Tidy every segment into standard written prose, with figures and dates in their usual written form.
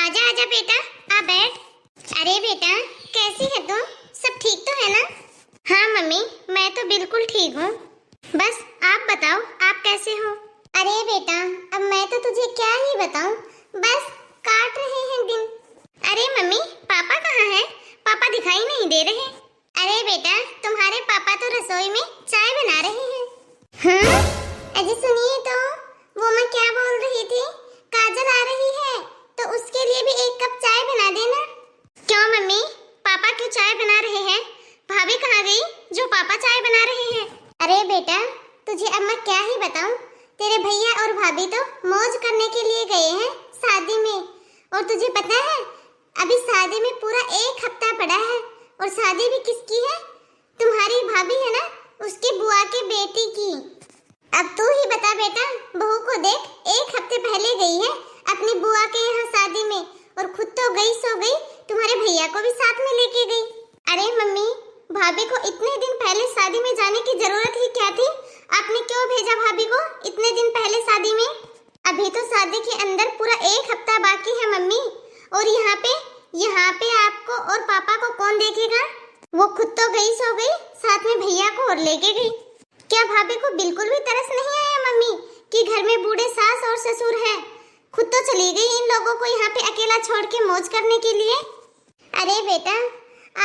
आजा आजा बेटा, आ बैठ। अरे बेटा, कैसी है तुम? सब ठीक तो है ना? हाँ मम्मी, मैं तो बिल्कुल ठीक हूँ। बस आप बताओ, आप कैसे हो? अरे बेटा, अब मैं तो तुझे क्या ही बताऊं, बस काट रहे हैं दिन। अरे मम्मी, पापा कहाँ हैं? पापा दिखाई नहीं दे रहे। अरे बेटा, तुम्हारे पापा तो रसोई में चाय बना रहे हैं। हाँ? अजी सुनिए तो, वो मैं क्या बोल रही थी, काजल आ रही है तो उसके लिए भी एक कप चाय बना देना। क्यों मम्मी, पापा क्यों चाय बना रहे हैं? भाभी कहाँ गई जो पापा चाय बना रहे हैं? अरे बेटा, तुझे अब मैं क्या ही बताऊं, तेरे भैया और भाभी तो मौज करने के लिए गए हैं शादी में। और तुझे पता है, अभी शादी में पूरा एक हफ्ता पड़ा है। और शादी भी किसकी है? तुम्हारी भाभी है ना, उसकी बुआ की बेटी की। अब तू ही बता बेटा, बहू को देख, एक हफ्ते पहले गई है अपनी बुआ के यहाँ शादी में, और खुद तो गई सो गई, तुम्हारे भैया को भी साथ में लेके गई। अरे मम्मी, भाभी को इतने दिन पहले शादी में जाने की जरूरत ही क्या थी? आपने क्यों भेजा भाभी को इतने दिन पहले शादी में? अभी तो शादी के अंदर पूरा एक हफ्ता बाकी है मम्मी। और यहाँ पे आपको और पापा को कौन देखेगा? वो खुद तो गई सो गई, साथ में भैया को और लेके गई। क्या भाभी को बिल्कुल भी तरस नहीं आया मम्मी कि घर में बूढ़े सास और ससुर हैं? खुद तो चली गई इन लोगों को यहाँ पे अकेला छोड़ के मौज करने के लिए। अरे बेटा,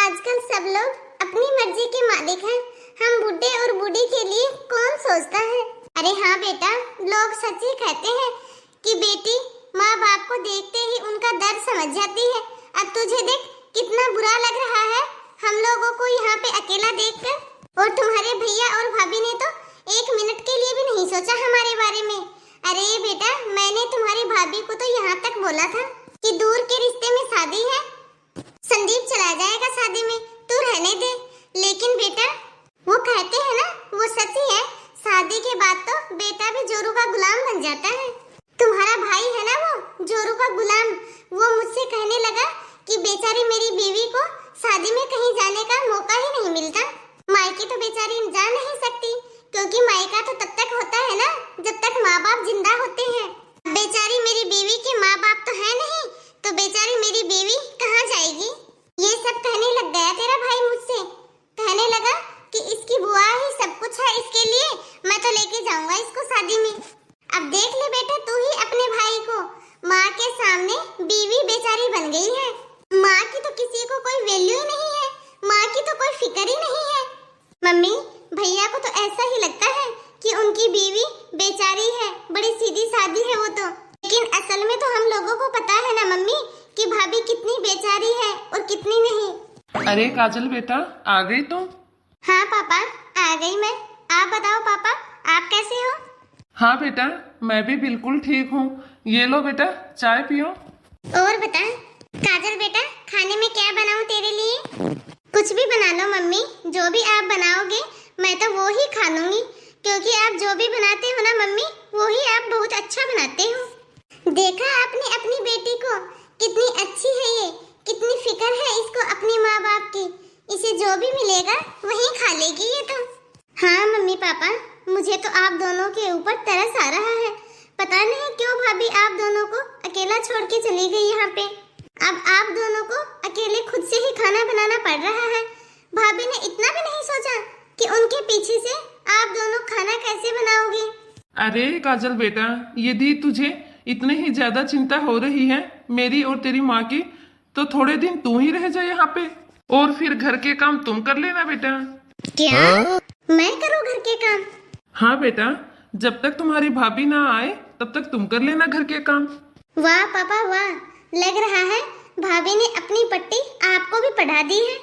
आजकल सब लोग अपनी मर्जी के मालिक हैं। हम बूढ़े और बूढ़ी के लिए कौन सोचता है? अरे हाँ बेटा, लोग सच ही कहते हैं कि बेटी माँ बाप को देखते ही उनका दर्द समझ जाती है। अब तुझे देख, कितना बुरा लग रहा है हम लोगों को यहाँ पे अकेला देखकर। और तुम्हारे भैया और भाभी ने तो एक मिनट के लिए भी नहीं सोचा हमारे बारे में। अरे बेटा, मैंने तुम्हारी भाभी को तो यहाँ तक बोला था कि दूर के रिश्ते में शादी है, संदीप चला जाएगा शादी में, तू रहने दे। लेकिन बेटा, वो कहते हैं ना, वो सच ही है, शादी के बाद तो बेटा भी जोरू का गुलाम बन जाता है। तुम्हारा भाई है ना वो जोरू का गुलाम, वो मुझसे कहने लगा कि बेचारी मेरी बीवी को शादी में कहीं जाने का मौका ही नहीं मिलता। मायके तो बेचारी जा नहीं सकती, क्योंकि मायका तो तब तक होता है ना जब तक माँ बाप जिंदा होते हैं। बेचारी मेरी बीवी के माँ बाप तो है नहीं, तो बेचारी मेरी बीवी कहाँ जाएगी? ये सब कहने लग गया तेरा भाई मुझसे। कहने लगा कि इसकी बुआ ही सब कुछ है इसके लिए, मैं तो लेके जाऊंगा इसको शादी में। अब देख ले बेटा, तू ही अपने भाई को, माँ के सामने बीवी बेचारी बन गई है। माँ की तो किसी को कोई वैल्यू ही नहीं है, माँ की तो कोई फिक्र ही नहीं है। मम्मी, भैया को तो ऐसा ही लगता है कि उनकी बीवी बेचारी है, बड़ी सीधी सादी है वो तो। लेकिन असल में तो हम लोगों को पता है ना मम्मी कि भाभी कितनी बेचारी है और कितनी नहीं। अरे काजल बेटा, आ गई तुम? हाँ पापा, आ गई मैं। आप बताओ पापा, आप कैसे हो? हाँ बेटा, मैं भी बिल्कुल ठीक हूँ। ये लो बेटा, चाय पियो। और बता काजल बेटा, खाने में क्या बनाऊं तेरे लिए? कुछ भी बना लो मम्मी, जो भी आप बनाओगे मैं तो वो ही खा लूंगी, क्योंकि आप जो भी बनाते हो ना मम्मी, वो ही आप बहुत अच्छा बनाते हो। देखा आपने अपनी बेटी को, कितनी अच्छी है ये, कितनी फिक्र है इसको अपनी माँ बाप की। इसे जो भी मिलेगा वही खा लेगी ये तो। हाँ मम्मी पापा, मुझे तो आप दोनों के ऊपर तरस आ रहा है। पता नहीं क्यों भाभी आप दोनों को अकेला छोड़ के चली गई यहाँ पे। अब आप दोनों को अकेले खुद से ही खाना बनाना पड़ रहा है। भाभी ने इतना भी नहीं सोचा कि उनके पीछे से आप दोनों खाना कैसे बनाओगे? अरे काजल बेटा, यदि तुझे इतनी ही ज्यादा चिंता हो रही है मेरी और तेरी माँ की, तो थोड़े दिन तू ही रह जा यहाँ पे, और फिर घर के काम तुम कर लेना बेटा। क्या? मैं करूँ घर के काम? हाँ बेटा, जब तक तुम्हारी भाभी ना आए तब तक तुम कर लेना घर के काम। वाह पापा वाह, लग रहा है भाभी ने अपनी पट्टी आपको भी पढ़ा दी है।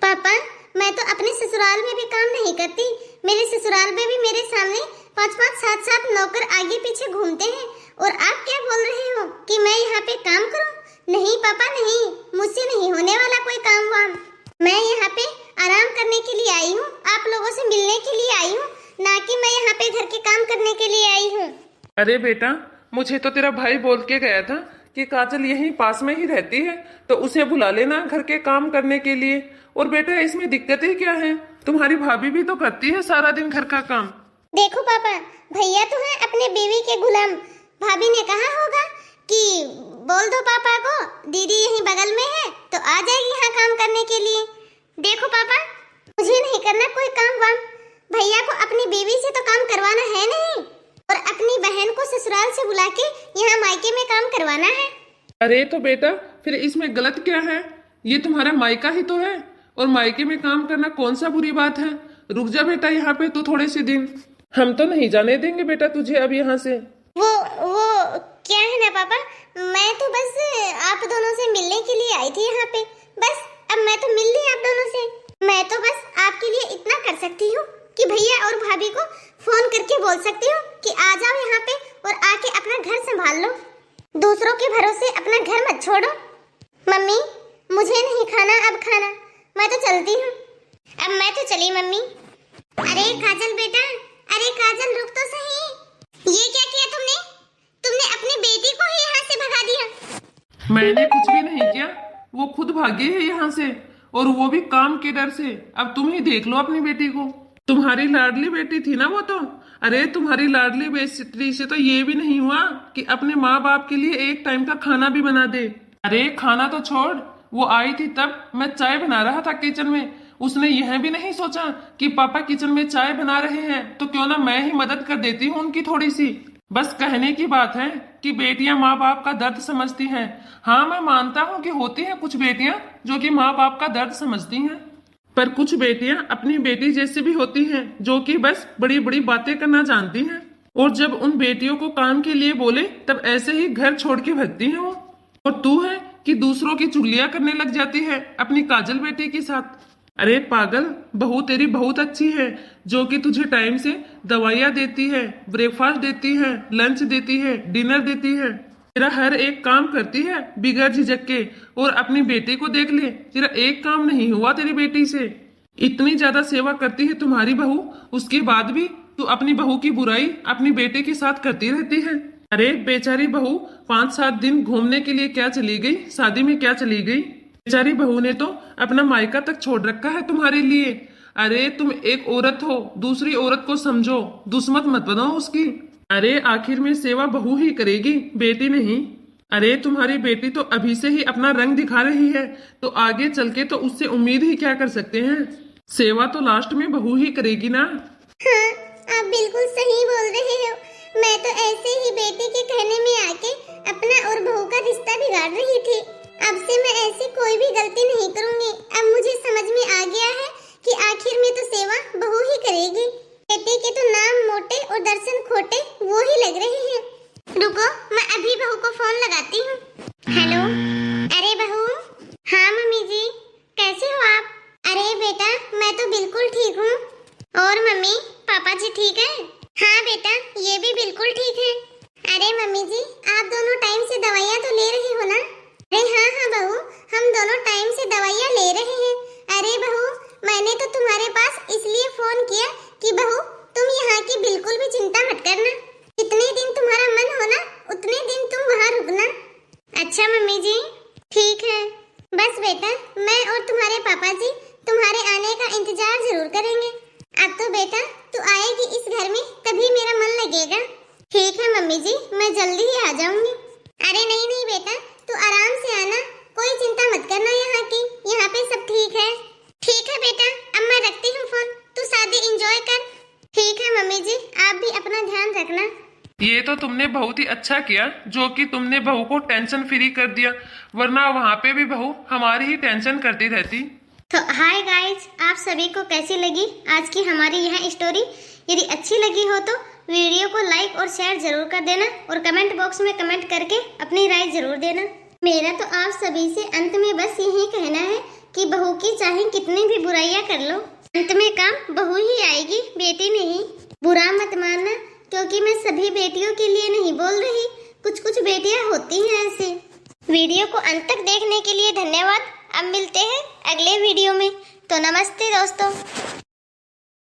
पापा, मैं तो अपने ससुराल में भी काम नहीं करती। मेरे ससुराल में भी मेरे सामने 5-5, 7-7 नौकर आगे पीछे घूमते हैं, और आप क्या बोल रहे हो कि मैं यहाँ पे काम करूँ? नहीं पापा नहीं, मुझसे नहीं होने वाला कोई काम वाम। मैं यहाँ पे आराम करने के लिए आई हूँ, आप लोगों से मिलने के लिए आई हूँ, ना कि मैं यहाँ पे घर के काम करने के लिए आई हूँ। अरे बेटा, मुझे तो तेरा भाई बोल के गया था कि काजल यहीं पास में ही रहती है, तो उसे बुला लेना घर के काम करने के लिए। और बेटा, इसमें दिक्कत ही क्या है? तुम्हारी भाभी भी तो करती है सारा दिन घर का काम। देखो पापा, भैया तो है अपने बीवी के गुलाम। भाभी ने कहा होगा कि बोल दो पापा को दीदी यहीं बगल में है तो आ जाएगी यहाँ काम करने के लिए। देखो पापा, मुझे नहीं करना कोई काम वाम, भैया को अपनी बीवी से तो काम करवाना है नहीं, और अपनी बहन को ससुराल से बुला के यहाँ मायके में काम करवाना है। अरे तो बेटा फिर इसमें गलत क्या है? ये तुम्हारा मायका ही तो है, और मायके में काम करना कौन सा बुरी बात है। रुक जा बेटा यहाँ पे तू थोड़े से दिन, हम तो नहीं जाने देंगे बेटा तुझे अब यहाँ से। वो क्या है ना पापा, मैं तो बस आप दोनों से मिलने के लिए आई थी यहाँ पे, बस अब मैं तो मिल ली आप दोनों से। मैं तो बस आपके लिए इतना कर सकती हूँ कि भैया और भाभी को फोन करके बोल सकती हूँ कि आ जाओ यहाँ पे और आके अपना घर संभाल लो, दूसरों के भरोसे अपना घर मत छोड़ो। मम्मी मुझे नहीं खाना अब खाना, मैं तो चलती हूँ। अब मैं तो चली मम्मी। अरे काजल बेटा, अरे काजल रुक तो सही, ये क्या किया तुमने? तुमने अपनी बेटी को ही यहाँ से भगा दिया। मैंने कुछ भी नहीं किया, वो खुद भागी है यहाँ से, और वो भी काम के डर से। अब तुम ही देख लो अपनी बेटी को, तुम्हारी लाडली बेटी थी ना वो तो। अरे तुम्हारी लाडली बेटी से तो ये भी नहीं हुआ कि अपने माँ बाप के लिए एक टाइम का खाना भी बना दे। अरे खाना तो छोड़, वो आई थी तब मैं चाय बना रहा था किचन में, उसने यह भी नहीं सोचा कि पापा किचन में चाय बना रहे हैं तो क्यों ना मैं ही मदद कर देती हूँ उनकी थोड़ी सी। बस कहने की बात है कि बेटियां माँ बाप का दर्द समझती हैं। हाँ मैं मानता हूँ कि होती हैं कुछ बेटियां जो कि माँ बाप का दर्द समझती हैं, पर कुछ बेटियां अपनी बेटी जैसी भी होती हैं जो कि बस बड़ी बड़ी बातें करना जानती हैं, और जब उन बेटियों को काम के लिए बोले तब ऐसे ही घर छोड़ के भगती हैं वो। और तू है कि दूसरों की चुगलियां करने लग जाती है अपनी काजल बेटी के साथ। अरे पागल, बहू तेरी बहुत अच्छी है जो कि तुझे टाइम से दवाइयाँ देती है, ब्रेकफास्ट देती है, लंच देती है, डिनर देती है, तेरा हर एक काम करती है बिगड़ झिझक के। और अपनी बेटी को देख ले, तेरा एक काम नहीं हुआ तेरी बेटी से। इतनी ज्यादा सेवा करती है तुम्हारी बहू, उसके बाद भी तू अपनी बहू की बुराई अपनी बेटे के साथ करती रहती है। अरे बेचारी बहू 5-7 दिन घूमने के लिए क्या चली गई, शादी में क्या चली गई। बेचारी बहू ने तो अपना मायका तक छोड़ रखा है तुम्हारे लिए। अरे तुम एक औरत हो, दूसरी औरत को समझो, दुश्मन मत बनो उसकी। अरे आखिर में सेवा बहू ही करेगी, बेटी नहीं। अरे तुम्हारी बेटी तो अभी से ही अपना रंग दिखा रही है, तो आगे चल के तो उससे उम्मीद ही क्या कर सकते हैं। सेवा तो लास्ट में बहू ही करेगी ना। हाँ, आप बिल्कुल सही बोल रहे हो। मैं तो ऐसे ही बेटी के कहने में आके अपना और बहू का रिश्ता बिगाड़ रही थी। अब से मैं ऐसी कोई भी गलती नहीं करूंगी। अब मुझे समझ में आ गया है कि आखिर में तो सेवा बहू ही करेगी। बेटे के तो नाम मोटे और दर्शन खोटे वो ही लग रहे हैं। रुको, मैं अभी बहू को फोन लगाती हूँ। हेलो, अरे बहू। हाँ मम्मी जी, कैसे हो आप? अरे बेटा मैं तो बिल्कुल ठीक हूँ। और मम्मी पापा जी ठीक है? हाँ बेटा ये भी बिल्कुल ठीक है। अरे मम्मी जी आप दोनों टाइम से दवाइयाँ तो ले रही हो ना? अरे हाँ हाँ बहू, हम दोनों टाइम से दवाइयाँ ले रहे हैं। अरे बहू मैंने तो तुम्हारे पास इसलिए फोन किया कि बहू तुम यहाँ की बिल्कुल भी चिंता मत करना। जितने दिन तुम्हारा मन हो ना उतने दिन तुम वहाँ रुकना। अच्छा मम्मी जी ठीक है। बस बेटा मैं और तुम्हारे पापा जी तुम्हारे आने का इंतजार जरूर करेंगे। अब तो बेटा तू आएगी इस घर में तभी मेरा मन लगेगा। ठीक है मम्मी जी, मैं जल्दी ही आ जाऊंगी। अरे नहीं नहीं बेटा तू आराम से आना, कोई चिंता मत करना यहाँ की, यहाँ पे सब ठीक है। ठीक है बेटा, अब मैं रखती हूँ फोन, तू शादी एंजॉय कर। ठीक है मम्मी जी, आप भी अपना ध्यान रखना। ये तो तुमने बहुत ही अच्छा किया जो कि तुमने बहू को टेंशन फ्री कर दिया, वरना वहाँ पे भी बहू हमारी ही टेंशन करती रहती। तो हाय गाइज, आप सभी को कैसी लगी आज की हमारी यह स्टोरी? यदि अच्छी लगी हो तो वीडियो को लाइक और शेयर जरूर कर देना, और कमेंट बॉक्स में कमेंट करके अपनी राय जरूर देना। मेरा तो आप सभी से अंत में बस यही कहना है कि बहू की चाहे कितनी भी बुराइयां कर लो, अंत में काम बहू ही आएगी, बेटी नहीं। बुरा मत मानना, क्योंकि मैं सभी बेटियों के लिए नहीं बोल रही, कुछ कुछ बेटियां होती हैं ऐसे। वीडियो को अंत तक देखने के लिए धन्यवाद। अब मिलते हैं अगले वीडियो में, तो नमस्ते दोस्तों।